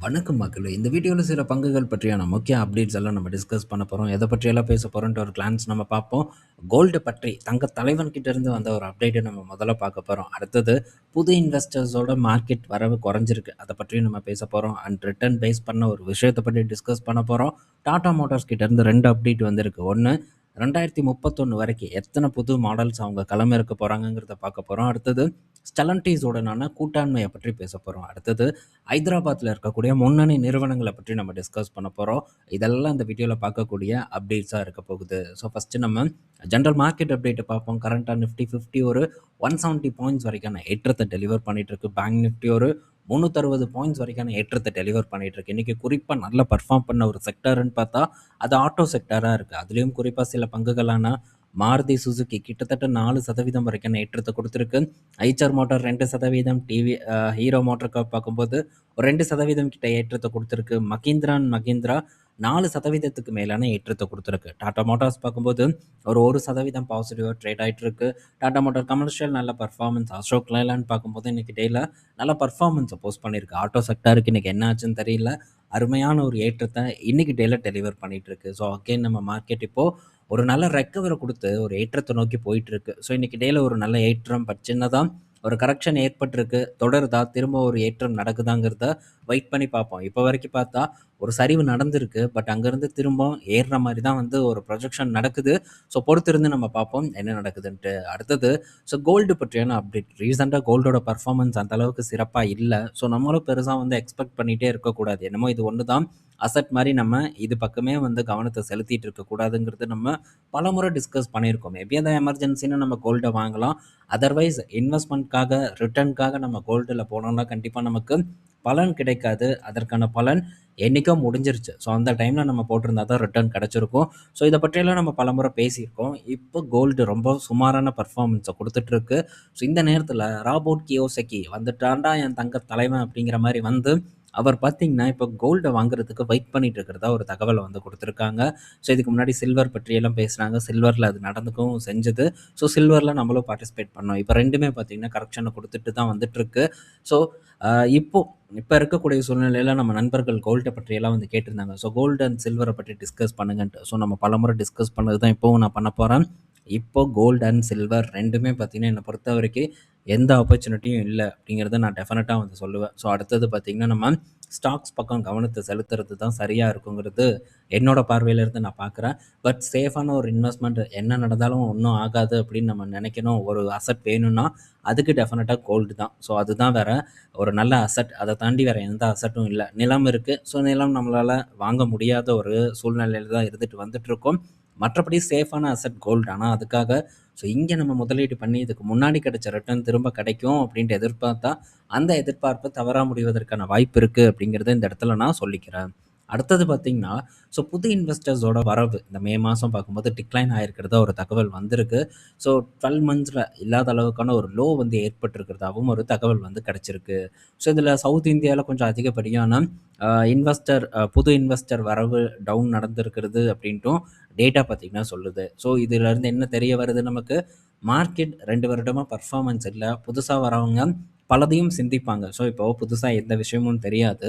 வணக்கம் மக்களே! இந்த வீடியோல சில பங்குகள் பற்றியான முக்கிய அப்டேட்ஸ் எல்லாம் நம்ம டிஸ்கஸ் பண்ண போறோம். எத பற்றியெல்லாம் பேச போறோம்ன்ற ஒரு கிளான்ஸ் நம்ம பார்ப்போம். கோல்டு பற்றி தங்க தலைவன் கிட்ட இருந்து வந்த ஒரு அப்டேட்ட நம்ம முதல்ல பார்க்க போறோம். அடுத்தது புது இன்வெஸ்டர்ஸோட மார்க்கெட் வரவு குறைஞ்சிருக்கு. அத பற்றியும் நம்ம பேச போறோம். அண்ட் ரிட்டர்ன் பேஸ் பண்ண ஒரு விஷயத்த பத்தி டிஸ்கஸ் பண்ண போறோம். டாடா மோட்டார்ஸ் கிட்ட இருந்து 2 அப்டேட் வந்திருக்கு. ஒண்ணு 2031 வரைக்கும் எத்தன புது மாடல்ஸ் அவங்க களமிறக்க போறாங்கங்கிறத பார்க்க போறோம். அடுத்தது ஸ்டெலன்டீஸோடனான கூட்டாண்மைய பற்றி பேச போறோம். அடுத்தது ஹைதராபாத்ல இருக்கக்கூடிய முன்னணி நிறுவனங்கள பற்றி நம்ம டிஸ்கஸ் பண்ண போறோம். இதெல்லாம் இந்த வீடியோல பார்க்கக்கூடிய அப்டேட்ஸா இருக்க போகுது. ஸோ ஃபர்ஸ்ட்டு நம்ம ஜெனரல் மார்க்கெட் அப்டேட்ட பார்ப்போம். கரண்ட்டா நிஃப்டி 50 ஒரு 170 பாயிண்ட்ஸ் வரைக்கான ஏற்றத்த டெலிவர் பண்ணிட்டு இருக்கு. பேங்க் நிஃப்டி ஒரு 360 பாயிண்ட்ஸ் வரைக்கான ஏற்றத்த டெலிவர் பண்ணிட்டு இருக்கு. இன்னைக்கு குறிப்பா நல்லா பெர்ஃபார்ம் பண்ண ஒரு செக்டார்ன்னு பார்த்தா, அது ஆட்டோ செக்டாரா இருக்கு. அதுலயும் குறிப்பா சில பங்குகளான மாருதி சுசுகி கிட்டத்தட்ட 4% வரைக்கான ஏற்றத்த குடுத்திருக்கு. ஐச்சர் மோட்டார் 2%, ஹீரோ மோட்டார் கார்ப் பார்க்கும்போது ஒரு 2% கிட்ட ஏற்றத்த குடுத்திருக்கு. மகீந்திரா அண்ட் மகீந்திரா 4%க்கு மேலான ஏற்றத்த குடுத்திருக்கு. டாடா மோட்டார்ஸ் பார்க்கும்போது ஒரு 1% பாசிட்டிவா ட்ரேட் ஆயிட்டு இருக்கு. டாடா மோட்டார் கமர்ஷியல் நல்ல பெர்ஃபார்மன்ஸ். அசோக் லேலண்ட் பார்க்கும்போது இன்னைக்கு டேல நல்ல பெர்ஃபார்மன்ஸ போஸ்ட் பண்ணியிருக்கு. ஆட்டோ செக்டாருக்கு இன்னைக்கு என்ன ஆச்சுன்னு தெரியல. அருமையான ஒரு ஏற்றத்த இன்னைக்கு டேல டெலிவர் பண்ணிட்டு இருக்கு. ஸோ அகைன் நம்ம மார்க்கெட் இப்போ ஒரு நல்ல ரெக்கவர குடுத்து ஒரு ஏற்றத்த நோக்கி போயிட்டு இருக்கு. ஸோ இன்னைக்கு டேல ஒரு நல்ல ஏற்றம் சின்னதா ஒரு கரெக்ஷன் ஏற்பட்டிருக்கு. தொடருதா? திரும்ப ஒரு ஏற்றம் நடக்குதாங்கிறத வெயிட் பண்ணி பார்ப்போம். இப்போ வரைக்கும் பார்த்தா ஒரு சரிவு நடந்திருக்கு. பட் அங்கேருந்து திரும்ப ஏறுற மாரி தான் வந்து ஒரு ப்ரொஜெக்ஷன் நடக்குது. ஸோ பொறுத்திருந்து நம்ம பார்ப்போம் என்ன நடக்குதுன்ட்டு. அடுத்தது கோல்டு பற்றியான அப்டேட். ரீசென்ட்டா கோல்டோட பெர்ஃபார்மன்ஸ் அந்த அளவுக்கு சிறப்பா இல்ல. ஸோ நம்மளும் பெருசா வந்து எக்ஸ்பெக்ட் பண்ணிட்டே இருக்கக்கூடாது. என்னமோ இது ஒண்ணு தான் அசெட் மாரி நம்ம இது பக்கமே வந்து கவனத்த செலுத்திட்டு இருக்கக்கூடாதுங்கிறது நம்ம பலமுறை டிஸ்கஸ் பண்ணியிருக்கோம். மேபி அந்த எமர்ஜென்சின்னு நம்ம கோல்ட வாங்கலாம். அதர்வைஸ் இன்வெஸ்ட்மெண்ட்காக, ரிட்டர்ன்காக நம்ம கோல்டுல போனோம்னா கண்டிப்பா நமக்கு பலன் கிடைக்காது. அதற்கான பலன் என்னைக்கோ முடிஞ்சிருச்சு. ஸோ அந்த டைம்ல நம்ம போட்டிருந்தா தான் ரிட்டர்ன் கிடைச்சிருக்கும். ஸோ இத பற்றியெல்லாம் நம்ம பலமுறை பேசியிருக்கோம். இப்போ கோல்டு ரொம்ப சுமாரான பெர்ஃபார்மன்ஸ குடுத்துட்டுருக்கு. ஸோ இந்த நேரத்தில ராபோட் கியோசகி வந்துட்டான்டா என் தங்க தலைவன் அப்படிங்கிற மாரி வந்து அவர் பார்த்தீங்கன்னா, இப்போ கோல்ட வாங்குறதுக்கு வெயிட் பண்ணிட்டு இருக்கிறதா ஒரு தகவல வந்து குடுத்துருக்காங்க. ஸோ இதுக்கு முன்னாடி சில்வர் பற்றியெல்லாம் பேசினாங்க. சில்வர்ல அது நடந்துக்கவும் செஞ்சது. ஸோ சில்வர்ல நம்மளும் பார்ட்டிசிபேட் பண்ணோம். இப்போ 2மே பார்த்தீங்கன்னா கரெக்ஷன குடுத்துட்டு தான் வந்துட்டுருக்கு. ஸோ அ இப்போ இப்ப இருக்கக்கூடிய சூழ்நிலையில நம்ம நண்பர்கள் கோல்ட பற்றியெல்லாம் வந்து கேட்டிருந்தாங்க. ஸோ கோல்டு அண்ட் சில்வர பற்றி டிஸ்கஸ் பண்ணுங்கன்ட்டு. ஸோ நம்ம பலமுறை டிஸ்கஸ் பண்ணது தான் இப்பவும் நான் பண்ண போறேன். இப்போ கோல்ட் அண்ட் சில்வர் 2மே பார்த்தீங்கன்னா, என்ன பொறுத்தவரைக்கும் எந்த ஆப்பர்ச்சுனிட்டியும் இல்ல அப்படிங்கிறத நான் டெஃபினட்டா வந்து சொல்லுவேன். ஸோ அடுத்தது பார்த்தீங்கன்னா, நம்ம ஸ்டாக்ஸ் பக்கம் கவனத்த செலுத்துறது தான் சரியா இருக்குங்கிறது என்னோட பார்வையில இருந்து நான் பார்க்குறேன். பட் சேஃபான ஒரு இன்வெஸ்ட்மெண்ட் என்ன நடந்தாலும் ஒண்ணும் ஆகாது அப்படின்னு நம்ம நினைக்கணும். ஒரு அசெட் வேணும்னா, அதுக்கு டெஃபினட்டா கோல்டு தான். ஸோ அதுதான் வேற ஒரு நல்ல அசெட். அத தாண்டி வேற எந்த அசெட்டும் இல்ல. நிலம் இருக்கு. ஸோ நிலம் நம்மளால வாங்க முடியாத ஒரு சூழ்நிலையில தான் இருந்துட்டு வந்துட்டுருக்கோம். மற்றபடி சேஃபான அசெட் கோல்டு. ஆனா அதுக்காக இங்க நம்ம முதலீடு பண்ணி இதுக்கு முன்னாடி கிடைச்ச ரிட்டர்ன் திரும்ப கிடைக்கும் அப்படின்ட்டு எதிர்பார்த்தா, அந்த எதிர்பார்ப்பு தவறா முடிவதற்கான வாய்ப்பு இருக்கு அப்படிங்கிறத இந்த இடத்துல நான் சொல்லிக்கிறேன். அடுத்தது பார்த்தீங்கன்னா, புது இன்வெஸ்டர்ஸோட வரவு இந்த மே மாசம் பார்க்கும்போது டிக்ளைன் ஆயிருக்கிறதா ஒரு தகவல் வந்திருக்கு. ஸோ 12 மந்த்ஸ்ல இல்லாத அளவுக்கான ஒரு லோ வந்து ஏற்பட்டிருக்கிறதாவும் ஒரு தகவல் வந்து கிடைச்சிருக்கு. ஸோ இதில சவுத் இந்தியால கொஞ்சம் அதிகப்படியான புது இன்வெஸ்டர் வரவு டவுன் நடந்திருக்கிறது அப்படின்ட்டும் டேட்டா பார்த்தீங்கன்னா சொல்லுது. ஸோ இதிலருந்து என்ன தெரிய வருது நமக்கு, மார்க்கெட் 2 வருடமா பெர்ஃபார்மன்ஸ் இல்ல. புதுசா வரவங்க பலதையும் சிந்திப்பாங்க. ஸோ இப்போ புதுசா எந்த விஷயமும் தெரியாது.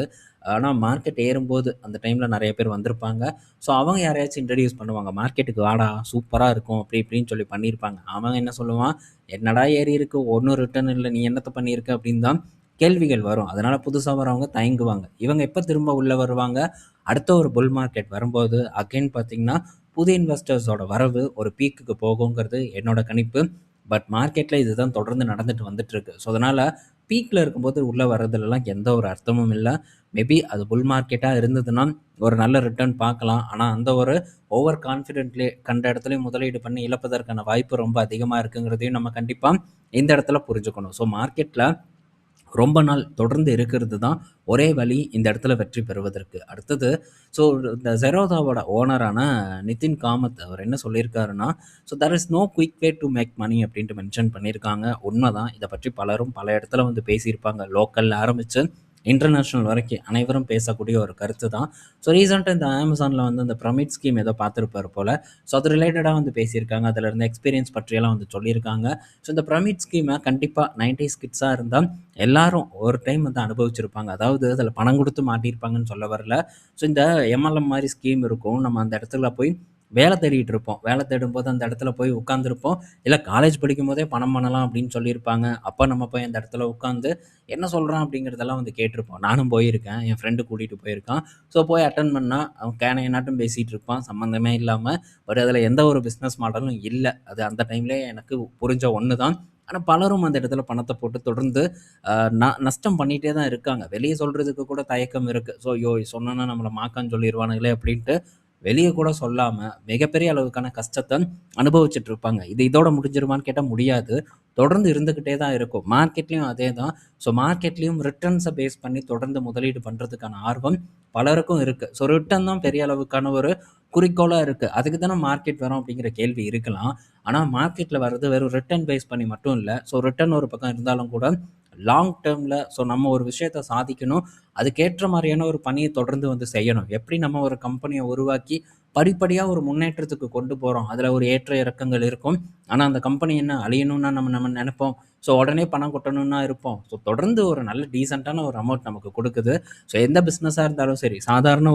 ஆனா மார்க்கெட் ஏறும்போது அந்த டைம்ல நெறைய பேர் வந்திருப்பாங்க. ஸோ அவங்க யாரையாச்சும் இன்ட்ரோடியூஸ் பண்ணுவாங்க. "மார்க்கெட்டுக்கு வாடா, சூப்பரா இருக்கும்." அப்படி இப்படின்னு சொல்லி பண்ணியிருப்பாங்க. அவன் என்ன சொல்லுவான், "என்னடா ஏறி இருக்கு, ஒண்ணும் ரிட்டர்ன் இல்ல. நீ என்னத்த பண்ணியிருக்க?" அப்படின்னு தான் கேள்விகள் வரும். அதனால புதுசா வரவங்க தயங்குவாங்க. இவங்க எப்ப திரும்ப உள்ள வருவாங்க, அடுத்த ஒரு புல் மார்க்கெட் வரும்போது அகைன் பார்த்தீங்கன்னா, புது இன்வெஸ்டர்ஸோட வரவு ஒரு பீக்குக்கு போகுங்கிறது என்னோட கணிப்பு. பட் மார்க்கெட்ல இதுதான் தொடர்ந்து நடந்துட்டு வந்துட்டுருக்கு. ஸோ அதனால பீக்ல இருக்கும்போது உள்ள வர்றதுலலாம் எந்த ஒரு அர்த்தமும் இல்ல. மேபி அது புல் மார்க்கெட்டா இருந்ததுன்னா, ஒரு நல்ல ரிட்டர்ன் பார்க்கலாம். ஆனா அந்த ஒரு ஓவர் கான்ஃபிடென்ட்லயே கண்ட இடத்துலயும் முதலீடு பண்ணி இழப்பதற்கான வாய்ப்பு ரொம்ப அதிகமா இருக்குங்கிறதையும் நம்ம கண்டிப்பா இந்த இடத்துல புரிஞ்சுக்கணும். ஸோ மார்க்கெட்ல ரொம்ப நாள் தொடர்ந்து இருக்கிறது தான் ஒரே வழி இந்த இடத்துல வெற்றி பெறுவதற்கு. அடுத்தது ஸோ இந்த Zerodhaவோட ஓனரான நிதின் காமத் அவர் என்ன சொல்லியிருக்காருன்னா, "there is no quick way to make money" அப்படின்ட்டு மென்ஷன் பண்ணியிருக்காங்க. உண்மதான். இத பற்றி பலரும் பல இடத்துல வந்து பேசியிருப்பாங்க. லோக்கல்ல ஆரம்பிச்சு இன்டர்நேஷ்னல் வரைக்கும் அனைவரும் பேசக்கூடிய ஒரு கருத்து தான். ஸோ ரீசெண்டாக இந்த அமேசானில் வந்து இந்த பிரமிட் ஸ்கீம் ஏதோ பார்த்துருப்பார் போல். ஸோ அது ரிலேட்டடாக வந்து பேசியிருக்காங்க. அதில் இருந்த எக்ஸ்பீரியன்ஸ் பற்றியெல்லாம் வந்து சொல்லியிருக்காங்க. ஸோ இந்த பிரமிட் ஸ்கீமை கண்டிப்பாக 90s கிட்ஸாக இருந்தால் எல்லாரும் ஒரு டைம் வந்து அனுபவிச்சிருப்பாங்க. அதாவது அதில் பணம் கொடுத்து மாட்டியிருப்பாங்கன்னு சொல்ல வரல. ஸோ இந்த எம்எல்எம் மாதிரி ஸ்கீம் இருக்கும். நம்ம அந்த இடத்துல போய் வேலை தேடிட்டு இருப்போம். வேலை தேடும்போது அந்த இடத்துல போய் உட்காந்துருப்போம். இல்லை காலேஜ் படிக்கும்போதே பணம் பண்ணலாம் அப்படின்னு சொல்லியிருப்பாங்க. அப்போ நம்ம போய் அந்த இடத்துல உட்காந்து என்ன சொல்கிறான் அப்படிங்கிறதெல்லாம் வந்து கேட்டிருப்போம். நானும் போயிருக்கேன். என் ஃப்ரெண்டு கூட்டிகிட்டு போயிருக்கான். ஸோ போய் அட்டன் பண்ணால் அவன் கேனையனாட்டும் பேசிகிட்டு இருப்பான் சம்மந்தமே இல்லாமல். பட் அதில் எந்த ஒரு பிஸ்னஸ் மாடலும் இல்லை. அது அந்த டைம்லேயே எனக்கு புரிஞ்ச ஒன்று தான். ஆனால் பலரும் அந்த இடத்துல பணத்தை போட்டு தொடர்ந்து நஷ்டம் பண்ணிகிட்டே தான் இருக்காங்க. வெளியே சொல்கிறதுக்கு கூட தயக்கம் இருக்குது. ஸோ ஐயோ சொன்னோன்னா நம்மளை மாக்கான்னு சொல்லிடுவானுங்களே அப்படின்ட்டு வெளியே கூட சொல்லாமல் மிகப்பெரிய அளவுக்கான கஷ்டத்தை அனுபவிச்சுட்டு இருப்பாங்க. இது இதோட முடிஞ்சிருமான்னு கேட்டால் முடியாது. தொடர்ந்து இருந்துக்கிட்டே தான் இருக்கும். மார்க்கெட்லேயும் அதே தான். ஸோ மார்க்கெட்லேயும் ரிட்டர்ன்ஸை பேஸ் பண்ணி தொடர்ந்து முதலீடு பண்ணுறதுக்கான ஆர்வம் பலருக்கும் இருக்குது. ஸோ ரிட்டர்ன் தான் பெரிய அளவுக்கான ஒரு குறிக்கோளாக இருக்குது. அதுக்கு தானே மார்க்கெட் வரும் அப்படிங்கிற கேள்வி இருக்கலாம். ஆனால் மார்க்கெட்டில் வர்றது வெறும் ரிட்டர்ன் பேஸ் பண்ணி மட்டும் இல்லை. ஸோ ரிட்டர்ன் ஒரு பக்கம் இருந்தாலும் கூட லாங் டேர்மில் ஸோ நம்ம ஒரு விஷயத்தை சாதிக்கணும். அதுக்கேற்ற மாதிரியான ஒரு பணியை தொடர்ந்து வந்து செய்யணும். எப்படி நம்ம ஒரு கம்பெனியை உருவாக்கி படிப்படியாக ஒரு முன்னேற்றத்துக்கு கொண்டு போகிறோம். அதில் ஒரு ஏற்ற இறக்கங்கள் இருக்கும். ஆனால் அந்த கம்பெனி என்ன அழியணும்னா நம்ம நம்ம நினைப்போம். ஸோ உடனே பணம் கொட்டணும்னா இருப்போம். ஸோ தொடர்ந்து ஒரு நல்ல டீசெண்டான ஒரு அமௌண்ட் நமக்கு கொடுக்குது. ஸோ எந்த பிஸ்னஸாக இருந்தாலும் சரி, சாதாரண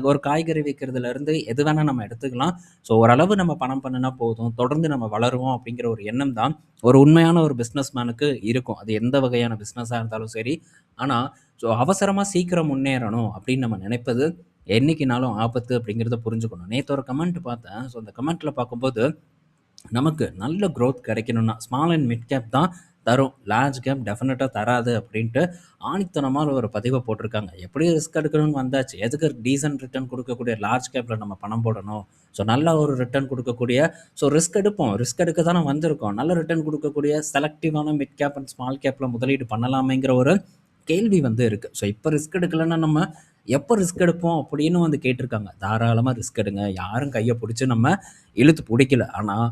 ஒரு காய்கறி விற்கிறதுலேருந்து எது வேணால் நம்ம எடுத்துக்கலாம். ஸோ ஓரளவு நம்ம பணம் பண்ணினா போதும், தொடர்ந்து நம்ம வளருவோம் அப்படிங்கிற ஒரு எண்ணம் தான் ஒரு உண்மையான ஒரு பிஸ்னஸ் மேனுக்கு இருக்கும். அது எந்த வகையான பிஸ்னஸாக இருந்தாலும் சரி. ஆனால் ஸோ அவசரமாக சீக்கிரம் முன்னேறணும் அப்படின்னு நம்ம நினைப்பது என்னைக்குனாலும் ஆபத்து அப்படிங்கிறத புரிஞ்சுக்கணும். நேற்று ஒரு கமெண்ட் பார்த்தேன். ஸோ அந்த கமெண்ட்டில் பார்க்கும்போது நமக்கு நல்ல க்ரோத் கிடைக்கணும்னா ஸ்மால் அண்ட் மிட் கேப் தான் தரும். லார்ஜ் கேப் டெஃபினட்டாக தராது அப்படின்ட்டு ஆணித்தனமாக ஒரு பதிவை போட்டிருக்காங்க. எப்படி ரிஸ்க் எடுக்கணும்னு வந்தாச்சு. எதுக்கு டீசன்ட் ரிட்டர்ன் கொடுக்கக்கூடிய லார்ஜ் கேப்பில் நம்ம பணம் போடணும். ஸோ நல்ல ஒரு ரிட்டர்ன் கொடுக்கக்கூடிய ரிஸ்க் எடுப்போம். ரிஸ்க் எடுக்க தானே வந்திருக்கோம். நல்ல ரிட்டர்ன் கொடுக்கக்கூடிய செலக்டிவான மிட் கேப் அண்ட் ஸ்மால் கேப்பில் முதலீடு பண்ணலாமேங்கிற ஒரு கேள்வி வந்து இருக்குது. ஸோ இப்போ ரிஸ்க் எடுக்கலைன்னா நம்ம எப்போ ரிஸ்க் எடுப்போம் அப்படின்னு வந்து கேட்டிருக்காங்க. தாராளமாக ரிஸ்க் எடுங்க. யாரும் கையை பிடிச்சி நம்ம இழுத்து பிடிக்கல. ஆனால்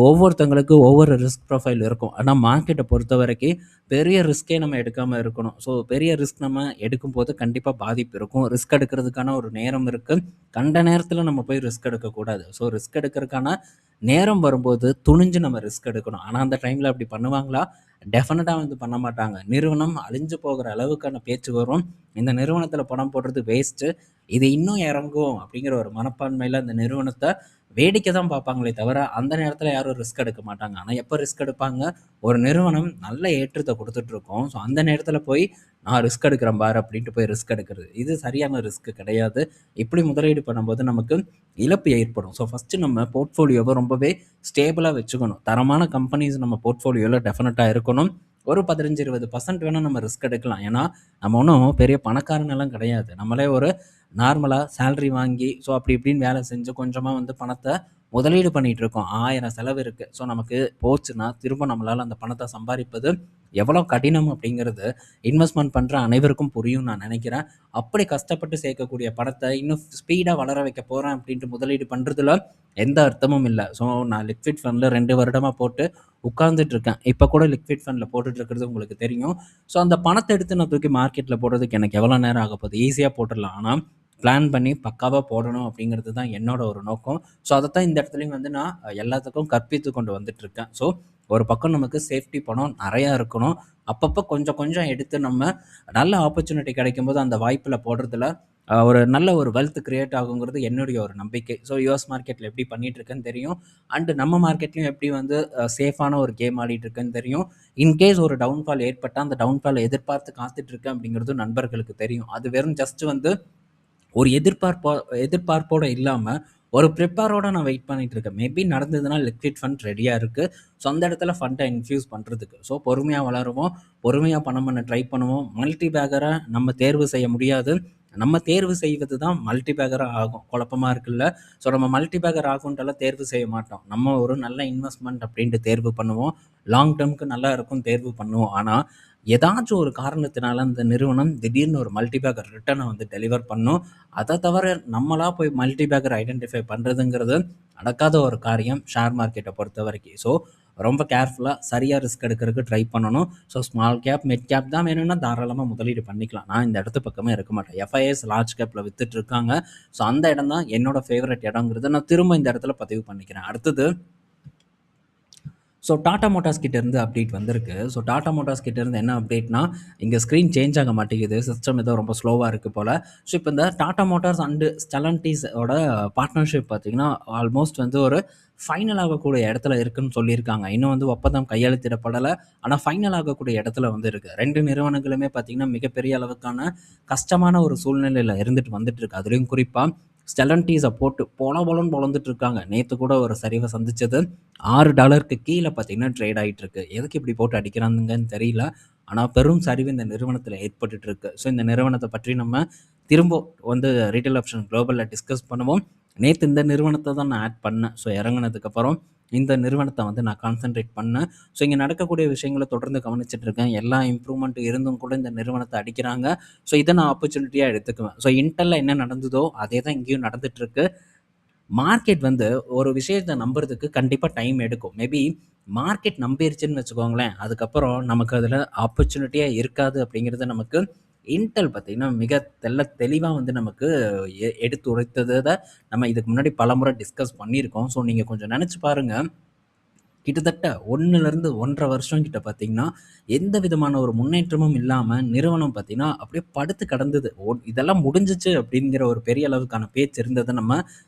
ஒவ்வொருத்தங்களுக்கு ஒவ்வொரு ரிஸ்க் ப்ரொஃபைல் இருக்கும். ஆனால் மார்க்கெட்டை பொறுத்த வரைக்கும் பெரிய ரிஸ்க்கே நம்ம எடுக்காமல் இருக்கணும். ஸோ பெரிய ரிஸ்க் நம்ம எடுக்கும்போது கண்டிப்பாக பாதிப்பு இருக்கும். ரிஸ்க் எடுக்கிறதுக்கான ஒரு நேரம் இருக்குது. கண்ட நேரத்தில் நம்ம போய் ரிஸ்க் எடுக்கக்கூடாது. ஸோ ரிஸ்க் எடுக்கிறதுக்கான நேரம் வரும்போது துணிஞ்சு நம்ம ரிஸ்க் எடுக்கணும். ஆனால் அந்த டைமில் அப்படி பண்ணுவாங்களா? டெஃபினட்டாக வந்து பண்ண மாட்டாங்க. நிறுவனம் அழிஞ்சு போகிற அளவுக்கான பேச்சு வரும். இந்த நிறுவனத்தில் பணம் போடுறது வேஸ்ட்டு, இது இன்னும் இறங்கும் அப்படிங்கிற ஒரு மனப்பான்மையில் அந்த நிறுவனத்தை வேடிக்கை தான் பார்ப்பாங்களே தவிர அந்த நேரத்தில் யாரும் ரிஸ்க் எடுக்க மாட்டாங்க. ஆனால் எப்போ ரிஸ்க் எடுப்பாங்க? ஒரு நிறுவனம் நல்ல ஏற்றத்தை கொடுத்துட்ருக்கோம். ஸோ அந்த நேரத்தில் போய் நான் ரிஸ்க் எடுக்கிறேன் பார் அப்படின்ட்டு போய் ரிஸ்க் எடுக்கிறது இது சரியான ரிஸ்க் கிடையாது. இப்படி முதலீடு பண்ணும்போது நமக்கு இழப்பு ஏற்படும். ஸோ ஃபஸ்ட்டு நம்ம போர்ட்ஃபோலியோவை ரொம்பவே ஸ்டேபிளாக வச்சுக்கணும். தரமான கம்பெனிஸ் நம்ம போர்ட்ஃபோலியோவில் டெஃபினட்டாக இருக்கணும். ஒரு 15-20% வேணால் நம்ம ரிஸ்க் எடுக்கலாம். ஏன்னா நம்ம ஒன்றும் பெரிய பணக்காரனெல்லாம் கிடையாது. நம்மளே ஒரு நார்மலாக சேலரி வாங்கி ஸோ அப்படி இப்படின்னு வேலை செஞ்சு கொஞ்சமாக வந்து பணத்தை முதலீடு பண்ணிகிட்டு இருக்கோம். 1000 செலவு இருக்குது. ஸோ நமக்கு போச்சுன்னா திரும்ப நம்மளால் அந்த பணத்தை சம்பாதிப்பது எவ்வளோ கடினம் அப்படிங்கிறது இன்வெஸ்ட்மெண்ட் பண்ணுற அனைவருக்கும் புரியும் நான் நினைக்கிறேன். அப்படி கஷ்டப்பட்டு சேர்க்கக்கூடிய பணத்தை இன்னும் ஸ்பீடாக வளர வைக்க போகிறேன் அப்படின்ட்டு முதலீடு பண்ணுறதுல எந்த அர்த்தமும் இல்லை. ஸோ நான் லிக்விட் ஃபண்டில் 2 வருடமாக போட்டு உட்கார்ந்துட்டுருக்கேன். இப்போ கூட லிக்விட் ஃபண்டில் போட்டுட்ருக்கிறது உங்களுக்கு தெரியும். ஸோ அந்த பணத்தை எடுத்து நான் தூக்கி மார்க்கெட்டில் போடுறதுக்கு எனக்கு எவ்வளோ நேரம் ஆக போகுது? ஈஸியாக போட்டுடலாம். ஆனால் பிளான் பண்ணி பக்காவாக போடணும் அப்படிங்கிறது தான் என்னோட ஒரு நோக்கம். ஸோ அதைத்தான் இந்த இடத்துலையும் வந்து நான் எல்லாத்துக்கும் கற்பித்து கொண்டு வந்துட்டுருக்கேன். ஸோ ஒரு பக்கம் நமக்கு சேஃப்டி பணம் நிறையா இருக்கணும். அப்பப்போ கொஞ்சம் கொஞ்சம் எடுத்து நம்ம நல்ல ஆப்பர்ச்சுனிட்டி கிடைக்கும்போது அந்த வாய்ப்பில் போடுறதுல ஒரு நல்ல ஒரு வெல்த் கிரியேட் ஆகுங்கிறது என்னுடைய ஒரு நம்பிக்கை. ஸோ யுஎஸ் மார்க்கெட்டில் எப்படி பண்ணிகிட்ருக்கேன்னு தெரியும். அண்டு நம்ம மார்க்கெட்லேயும் எப்படி வந்து சேஃபான ஒரு கேம் ஆடிட்டுருக்குன்னு தெரியும். இன்கேஸ் ஒரு டவுன்ஃபால் ஏற்பட்டால் அந்த டவுன்ஃபாலை எதிர்பார்த்து காத்துட்ருக்கேன் அப்படிங்கிறது நண்பர்களுக்கு தெரியும். அது வெறும் ஜஸ்ட்டு வந்து ஒரு எதிர்பார்ப்போடு இல்லாமல் ஒரு ப்ரிப்பேரோடு நான் வெயிட் பண்ணிகிட்ருக்கேன். மேபி நடந்ததுன்னா லிக்விட் ஃபண்ட் ரெடியாக இருக்குது. ஸோ அந்த இடத்துல ஃபண்டை இன்ஃப்யூஸ் பண்ணுறதுக்கு ஸோ பொறுமையாக வளருவோம். பொறுமையாக பணம் பண்ண ட்ரை பண்ணுவோம். மல்டி பேக்கரை நம்ம தேர்வு செய்ய முடியாது. நம்ம தேர்வு செய்வது தான் மல்டி பேக்கராக ஆகும். குழப்பமாக இருக்குல்ல? ஸோ நம்ம மல்டி பேக்கர் ஆகுன்ட்டெல்லாம் தேர்வு செய்ய மாட்டோம். நம்ம ஒரு நல்ல இன்வெஸ்ட்மெண்ட் அப்படின்ட்டு தேர்வு பண்ணுவோம். லாங் டேர்முக்கு நல்லா இருக்கும் தேர்வு பண்ணுவோம். ஆனால் ஏதாச்சும் ஒரு காரணத்தினால அந்த நிறுவனம் திடீர்னு ஒரு மல்டிபேக்கர் ரிட்டர்னை வந்து டெலிவர் பண்ணும். அதை தவிர நம்மளா போய் மல்டிபேக்கர் ஐடென்டிஃபை பண்ணுறதுங்கிறது நடக்காத ஒரு காரியம் ஷேர் மார்க்கெட்டை பொறுத்த வரைக்கும். ஸோ ரொம்ப கேர்ஃபுல்லாக சரியாக ரிஸ்க் எடுக்கிறதுக்கு ட்ரை பண்ணணும். So small cap mid cap தான் வேணும்னா தாராளமாக முதலீடு பண்ணிக்கலாம். நான் இந்த இடத்து பக்கமே இருக்க மாட்டேன். எஃப்ஐஎஸ் லார்ஜ் கேப்பில் வித்துட்டு இருக்காங்க. ஸோ அந்த இடம் தான் என்னோட ஃபேவரட் இடங்கிறது நான் திரும்ப இந்த இடத்துல பதிவு பண்ணிக்கிறேன். அடுத்தது ஸோ டாடா மோட்டார்ஸ் கிட்டேருந்து அப்டேட் வந்திருக்கு. ஸோ டாடா மோட்டார்ஸ் கிட்டேருந்து என்ன அப்டேட்னா, இங்கே ஸ்க்ரீன் சேஞ்ச் ஆக மாட்டேங்குது. சிஸ்டம் ஏதோ ரொம்ப ஸ்லோவாக இருக்குது போல். ஸோ இப்போ இந்த டாடா மோட்டார்ஸ் அண்டு ஸ்டெலன்டீஸோட பார்ட்னர்ஷிப் பார்த்திங்கன்னா ஆல்மோஸ்ட் வந்து ஒரு ஃபைனல் ஆகக்கூடிய இடத்துல இருக்குன்னு சொல்லியிருக்காங்க. இன்னும் வந்து ஒப்பந்தம் கையெழுத்திடப்படலை. ஆனால் ஃபைனல் ஆகக்கூடிய இடத்துல வந்து இருக்குது. 2 நிறுவனங்களுமே பார்த்திங்கன்னா மிகப்பெரிய அளவுக்கான கஷ்டமான ஒரு சூழ்நிலையில் இருந்துட்டு வந்துட்டுருக்கு. அதுலேயும் குறிப்பாக ஸ்டெலன்டீஸை போட்டு பொலன்னு பொழந்துட்டு இருக்காங்க. நேற்று கூட ஒரு சரிவை சந்திச்சது $6க்கு கீழே பார்த்தீங்கன்னா ட்ரேட் ஆகிட்டு இருக்கு. எதுக்கு இப்படி போட்டு அடிக்கிறாங்கன்னு தெரியல. ஆனால் பெரும் சரிவு இந்த நிறுவனத்தில் ஏற்பட்டுட்டு இருக்கு. ஸோ இந்த நிறுவனத்தை பற்றி நம்ம திரும்ப வந்து ரீட்டைல் ஆப்ஷன் குளோபலில் டிஸ்கஸ் பண்ணுவோம். நேற்று இந்த நிறுவனத்தை தான் நான் ஆட் பண்ணேன். ஸோ இறங்குனதுக்கப்புறம் இந்த நிறுவனத்தை வந்து நான் கான்சென்ட்ரேட் பண்ணேன். ஸோ இங்கே நடக்கக்கூடிய விஷயங்களை தொடர்ந்து கவனிச்சுட்டு இருக்கேன். எல்லா இம்ப்ரூவ்மெண்ட் இருந்தும் கூட இந்த நிறுவனத்தை அடிக்கிறாங்க. ஸோ இதை நான் ஆப்பர்ச்சுனிட்டியாக எடுத்துக்குவேன். ஸோ இன்டெல்ல என்ன நடந்ததோ அதே தான் இங்கேயும் நடந்துட்டுருக்கு. மார்க்கெட் வந்து ஒரு விஷயத்தை நம்புறதுக்கு கண்டிப்பாக டைம் எடுக்கும். மேபி மார்க்கெட் நம்பிருச்சுன்னு வச்சுக்கோங்களேன், அதுக்கப்புறம் நமக்கு அதில் ஆப்பர்ச்சுனிட்டியாக இருக்காது அப்படிங்கிறது நமக்கு இன்டெல் பார்த்திங்கன்னா மிக தெளிவாக வந்து நமக்கு எடுத்து உரைத்ததை நம்ம இதுக்கு முன்னாடி பலமுறை டிஸ்கஸ் பண்ணியிருக்கோம். ஸோ நீங்கள் கொஞ்சம் நினச்சி பாருங்கள். கிட்டத்தட்ட 1லேருந்து 1.5 வருஷம் கிட்ட பார்த்தீங்கன்னா, எந்த விதமான ஒரு முன்னேற்றமும் இல்லாம நிறுவனம் பார்த்தீங்கன்னா, அப்படியே படுத்து கிடந்தது. இதெல்லாம் முடிஞ்சுச்சு அப்படிங்கிற ஒரு பெரிய அளவுக்கான பேச்சு இருந்தத நம்ம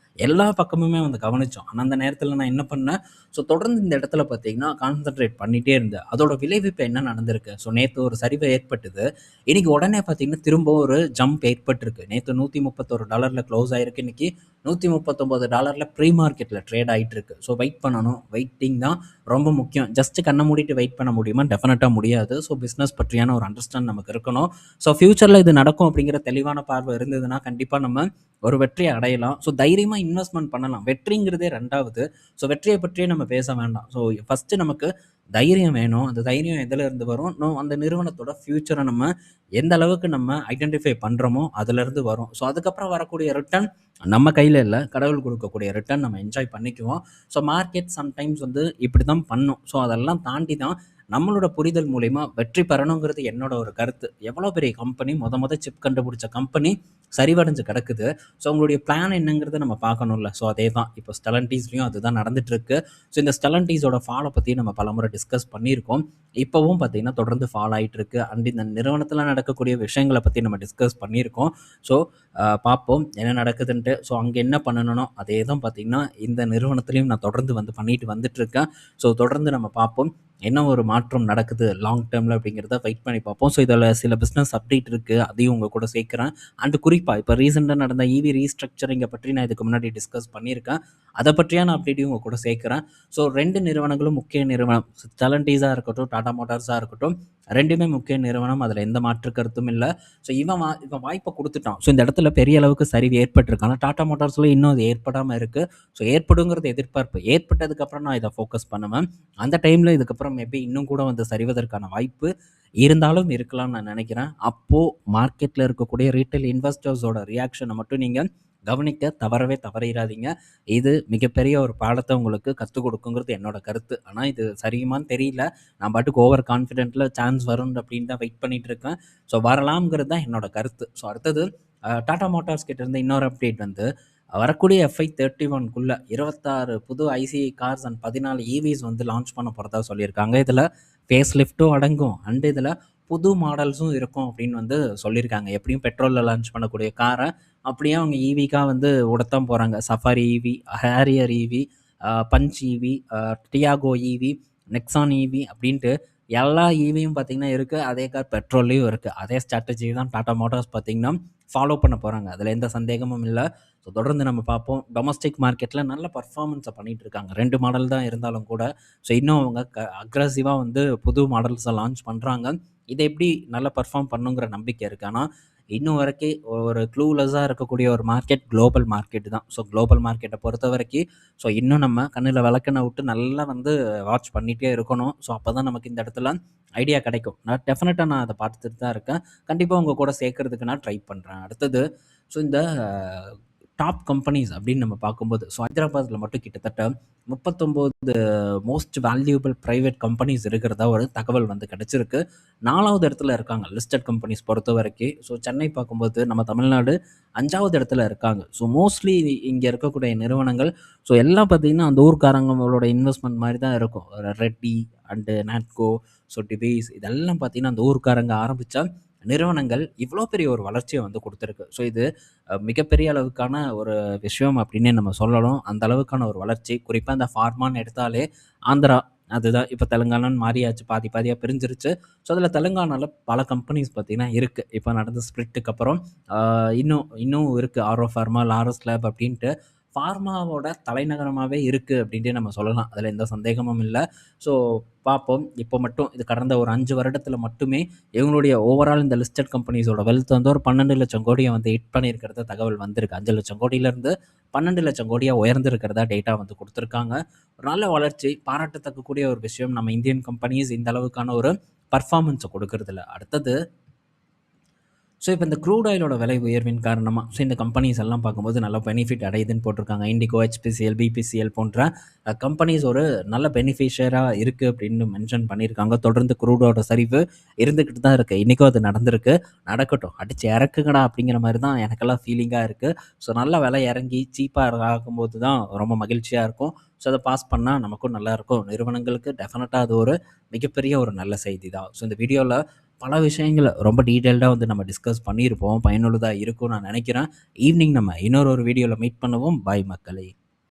எல்லா பக்கமுமே வந்து கவனிச்சோம். ஆனா, அந்த நேரத்தில நான் என்ன பண்ணேன், ஸோ தொடர்ந்து இந்த இடத்துல பார்த்தீங்கன்னா, கான்சன்ட்ரேட் பண்ணிட்டே இருந்தேன். அதோட விளைவிப்பு என்ன நடந்திருக்கு? ஸோ நேத்து ஒரு சரிவு ஏற்பட்டது. இன்னைக்கு உடனே பார்த்தீங்கன்னா, திரும்ப ஒரு ஜம்ப் ஏற்பட்டிருக்கு. நேத்து $131ல க்ளோஸ் ஆயிருக்கு. இன்னைக்கு $139 ப்ரீ மார்க்கெட்ல ட்ரேட் ஆயிட்டு இருக்கு. ஸோ வெயிட் பண்ணணும். வெயிட்டிங் தான் ரொம்ப முக்கியம். ஜஸ்ட் கண்ண மூடிட்டு வெயிட் பண்ண முடியுமா? டெஃபினட்டா முடியாது. ஸோ பிசினஸ் பற்றியான ஒரு அண்டர்ஸ்டாண்ட் நமக்கு இருக்கணும். ஸோ ஃபியூச்சர்ல இது நடக்கும் அப்படிங்கிற தெளிவான பார்வை இருந்ததுன்னா, கண்டிப்பா நம்ம ஒரு வெற்றியை அடையலாம். ஸோ தைரியமா இன்வெஸ்ட்மென்ட் பண்ணலாம். வெற்றிங்கிறதே 2வது. ஸோ வெற்றியை பற்றியே நம்ம பேச வேண்டாம். ஸோ ஃபர்ஸ்ட் நமக்கு தைரியம் வேணும். அந்த தைரியம் எதுல இருந்து வரும்? அந்த நிறுவனத்தோட ஃபியூச்சரை நம்ம எந்த அளவுக்கு நம்ம ஐடென்டிஃபை பண்றோமோ அதுலேருந்து வரும். ஸோ அதுக்கப்புறம் வரக்கூடிய ரிட்டர்ன் நம்ம கையில இல்ல. கடவுள் கொடுக்கக்கூடிய ரிட்டர்ன் நம்ம என்ஜாய் பண்ணிக்குவோம். ஸோ மார்க்கெட் சம்டைம்ஸ் வந்து இப்படி தான் பண்ணும். ஸோ அதெல்லாம் தாண்டி தான் நம்மளோட புரிதல் மூலியமா வெற்றி பெறணுங்கிறது என்னோட ஒரு கருத்து. எவ்வளோ பெரிய கம்பெனி மொத சிப் கண்டுபிடிச்ச கம்பெனி சரிவடைஞ்சு கிடக்குது. ஸோ உங்களுடைய பிளான் என்னங்கிறத நம்ம பார்க்கணும்ல. ஸோ அதே தான் இப்போ ஸ்டெலன்டீஸ்லையும் அதுதான் நடந்துட்டு இருக்கு. ஸோ இந்த ஸ்டெலன்டீஸோட ஃபாலை பற்றி நம்ம பலமுறை டிஸ்கஸ் பண்ணியிருக்கோம். இப்போவும் பார்த்தீங்கன்னா தொடர்ந்து ஃபாலோ ஆகிட்டு இருக்கு. அண்ட் இந்த நிறுவனத்தில் நடக்கக்கூடிய விஷயங்களை பற்றி நம்ம டிஸ்கஸ் பண்ணியிருக்கோம். ஸோ பார்ப்போம் என்ன நடக்குதுன்ட்டு. ஸோ அங்கே என்ன பண்ணணும்னோ அதே தான் பார்த்தீங்கன்னா இந்த நிறுவனத்துலேயும் நான் தொடர்ந்து வந்து பண்ணிட்டு வந்துட்டுருக்கேன். ஸோ தொடர்ந்து நம்ம பார்ப்போம் என்ன ஒரு மாற்றம் நடக்குது லாங் டேர்மில் அப்படிங்கிறத வெயிட் பண்ணி பார்ப்போம். ஸோ இதில் சில பிஸ்னஸ் அப்டேட் இருக்குது, அதையும் உங்கள் கூட சேர்க்குறேன். அண்டு குறிப்பாக இப்போ ரீசெண்டாக நடந்த இவி ரீஸ்ட்ரக்சரிங்கை பற்றி நான் இதுக்கு முன்னாடி டிஸ்கஸ் பண்ணியிருக்கேன். அதை பற்றியான அப்டேட்டையும் உங்கள் கூட சேர்க்குறேன். ஸோ 2 நிறுவனங்களும் முக்கிய நிறுவனம். ஸ்டெலன்டீஸாக இருக்கட்டும், டாடா மோட்டார்ஸாக இருக்கட்டும், 2மே முக்கிய நிறுவனம். அதில் எந்த மாற்று கருத்தும் இல்லை. ஸோ இவன் வாய்ப்பை கொடுத்துட்டான். ஸோ இந்த இடத்துல பெரிய அளவுக்கு சரிவு ஏற்பட்டிருக்கு. ஆனால் டாடா மோட்டார்ஸில் இன்னும் அது ஏற்படாமல் இருக்குது. ஸோ ஏற்படுங்கிறது எதிர்பார்ப்பு. ஏற்பட்டதுக்கப்புறம் நான் இதை ஃபோக்கஸ் பண்ணுவேன். அந்த டைமில் இதுக்கப்புறம் மேபி இன்னும் கூட வந்து சரிவதற்கான வாய்ப்பு இருந்தாலும் இருக்கலாம்னு நான் நினைக்கிறேன். அப்போது மார்க்கெட்டில் இருக்கக்கூடிய ரீட்டைல் இன்வெஸ்டர்ஸோட ரியாக்ஷனை மட்டும் நீங்கள் கவனிக்க தவறிடாதீங்க. இது மிகப்பெரிய ஒரு பாடத்தை உங்களுக்கு கற்றுக் கொடுக்குங்கிறது என்னோட கருத்து. ஆனால் இது சரியுமான்னு தெரியல. நான் பாட்டுக்கு ஓவர் கான்ஃபிடென்ட்டில் சான்ஸ் வரும் அப்படின்னு தான் வெயிட் பண்ணிட்டு இருக்கேன். ஸோ வரலாம்ங்கிறது தான் என்னோட கருத்து. ஸோ அடுத்தது டாடா மோட்டார்ஸ் கிட்ட இருந்து இன்னொரு அப்டேட் வந்து வரக்கூடிய FY31க்குள்ள 26 புது ஐசிஐ கார்ஸ் அண்ட் 14 ஈவிஸ் வந்து லான்ச் பண்ண போகிறதா சொல்லியிருக்காங்க. இதில் ஃபேஸ் லிஃப்ட்டும் அடங்கும். அண்ட் இதில் புது மாடல்ஸும் இருக்கும் அப்படின்னு வந்து சொல்லியிருக்காங்க. எப்படியும் பெட்ரோலில் லான்ச் பண்ணக்கூடிய காரை அப்படியே அவங்க ஈவிக்காக வந்து விடத்தான் போகிறாங்க. Safari EV, Harrier EV, Punch EV, Tiago EV, Nexon EV அப்படின்ட்டு எல்லா ஈவியும் பார்த்திங்கன்னா இருக்குது. அதே கார் பெட்ரோல்லையும் இருக்குது. அதே ஸ்ட்ராட்டஜி தான் டாடா மோட்டார்ஸ் பார்த்திங்கன்னா ஃபாலோ பண்ண போகிறாங்க, அதில் எந்த சந்தேகமும் இல்லை. ஸோ தொடர்ந்து நம்ம பார்ப்போம். டொமஸ்டிக் மார்க்கெட்டில் நல்ல பர்ஃபார்மன்ஸை பண்ணிகிட்டு இருக்காங்க. 2 மாடல் தான் இருந்தாலும் கூட ஸோ இன்னும் அவங்க அக்ரெசிவாக வந்து புது மாடல்ஸை லான்ச் பண்ணுறாங்க. இதை எப்படி நல்லா பர்ஃபார்ம் பண்ணுங்கிற நம்பிக்கை இருக்குது. ஆனால் இன்னும் வரைக்கும் ஒரு க்ளூலெஸ்ஸாக இருக்கக்கூடிய ஒரு மார்க்கெட் குளோபல் மார்க்கெட் தான். ஸோ குளோபல் மார்க்கெட்டை பொறுத்த வரைக்கும் ஸோ இன்னும் நம்ம கண்ணில் விளக்கெண்ணெய் விட்டு நல்லா வந்து வாட்ச் பண்ணிகிட்டே இருக்கணும். ஸோ அப்போ தான் நமக்கு இந்த இடத்துல ஐடியா கிடைக்கும். நான் அதை பார்த்துட்டு தான் இருக்கேன். கண்டிப்பாக உங்கள் கூட சேர்க்கறதுக்கு நான் ட்ரை பண்ணுறேன். அடுத்தது ஸோ இந்த டாப் கம்பெனிஸ் அப்படின்னு நம்ம பார்க்கும்போது ஸோ ஹைதராபாத்தில் மட்டும் கிட்டத்தட்ட 39 மோஸ்ட் வேல்யூபிள் ப்ரைவேட் கம்பெனிஸ் இருக்கிறதா ஒரு தகவல் வந்து கிடச்சிருக்கு. 4வது இடத்துல இருக்காங்க லிஸ்டட் கம்பெனிஸ் பொறுத்த வரைக்கும். ஸோ சென்னை பார்க்கும்போது நம்ம தமிழ்நாடு 5வது இடத்துல இருக்காங்க. ஸோ மோஸ்ட்லி இங்கே இருக்கக்கூடிய நிறுவனங்கள் ஸோ எல்லாம் பார்த்திங்கன்னா அந்த ஊர்க்காரங்களோட இன்வெஸ்ட்மெண்ட் மாதிரி தான் இருக்கும். Reddy and Natco, so device இதெல்லாம் பார்த்திங்கன்னா அந்த ஊர்க்காரங்க ஆரம்பித்தா நிறுவனங்கள் இவ்வளோ பெரிய ஒரு வளர்ச்சியை வந்து கொடுத்துருக்கு. ஸோ இது மிகப்பெரிய அளவுக்கான ஒரு விஷயம் அப்படின்னே நம்ம சொல்லணும். அந்த அளவுக்கான ஒரு வளர்ச்சி குறிப்பாக இந்த ஃபார்மான்னு எடுத்தாலே ஆந்திரா அதுதான் இப்போ தெலுங்கானான்னு மாறியாச்சு, பாதி பாதியாக பிரிஞ்சிருச்சு. ஸோ அதில் தெலுங்கானாவில் பல கம்பெனிஸ் பார்த்திங்கன்னா இருக்குது. இப்போ நடந்த ஸ்ப்ளிட்டுக்கு அப்புறம் இன்னும் இருக்குது. ஆரோ ஃபார்மா, லாரஸ் லேப் அப்படின்ட்டு ஃபார்மாவோட தலைநகரமாகவே இருக்குது அப்படின்ட்டு நம்ம சொல்லலாம். அதில் எந்த சந்தேகமும் இல்லை. ஸோ பார்ப்போம். இப்போ மட்டும் இது கடந்த ஒரு 5 வருடத்தில் மட்டுமே இவங்களுடைய ஓவரால் இந்த லிஸ்டட் கம்பெனிஸோட வெல்த் வந்து ஒரு 12 லட்சம் கோடியை வந்து ஹிட் பண்ணியிருக்கிறத தகவல் வந்திருக்கு. 5 லட்சம் கோடியிலேருந்து 12 லட்சம் கோடியாக உயர்ந்திருக்கிறதா டேட்டா வந்து கொடுத்துருக்காங்க. ஒரு நல்ல வளர்ச்சி, பாராட்டத்தக்கக்கூடிய ஒரு விஷயம். நம்ம இந்தியன் கம்பெனிஸ் இந்த அளவுக்கான ஒரு பர்ஃபார்மன்ஸை கொடுக்கறதில்ல. அடுத்தது ஸோ இப்போ இந்த க்ரூட் ஆயிலோட விலை உயர்வின் காரணமாக ஸோ இந்த கம்பெனிஸ் எல்லாம் பார்க்கும்போது நல்ல பெனிஃபிட் அடையுதுன்னு போட்டிருக்காங்க. இண்டிகோ, HPCL, BPCL போன்ற கம்பெனிஸ் ஒரு நல்ல பெனிஃபிஷியராக இருக்குது அப்படின்னு மென்ஷன் பண்ணியிருக்காங்க. தொடர்ந்து க்ரூடோட சரிவு இருந்துக்கிட்டு தான் இருக்குது. இன்றைக்கும் அது நடந்திருக்கு. நடக்கட்டும், அடித்து இறக்குங்கடா அப்படிங்கிற மாதிரி தான் எனக்கெல்லாம் ஃபீலிங்காக இருக்குது. ஸோ நல்ல விலை இறங்கி சீப்பாக ஆகும்போது தான் ரொம்ப மகிழ்ச்சியாக இருக்கும். ஸோ அதை பாஸ் பண்ணால் நமக்கும் நல்லாயிருக்கும். நிறுவனங்களுக்கு டெஃபினட்டாக அது ஒரு மிகப்பெரிய ஒரு நல்ல செய்தி தான். ஸோ இந்த வீடியோவில் பல விஷயங்களை ரொம்ப டீட்டெயில்டாக வந்து நம்ம டிஸ்கஸ் பண்ணியிருப்போம். பயனுள்ளதாக இருக்கும்னு நான் நினைக்கிறேன். ஈவினிங் நம்ம இன்னொரு வீடியோவில் மீட் பண்ணுவோம். பாய் மக்களே.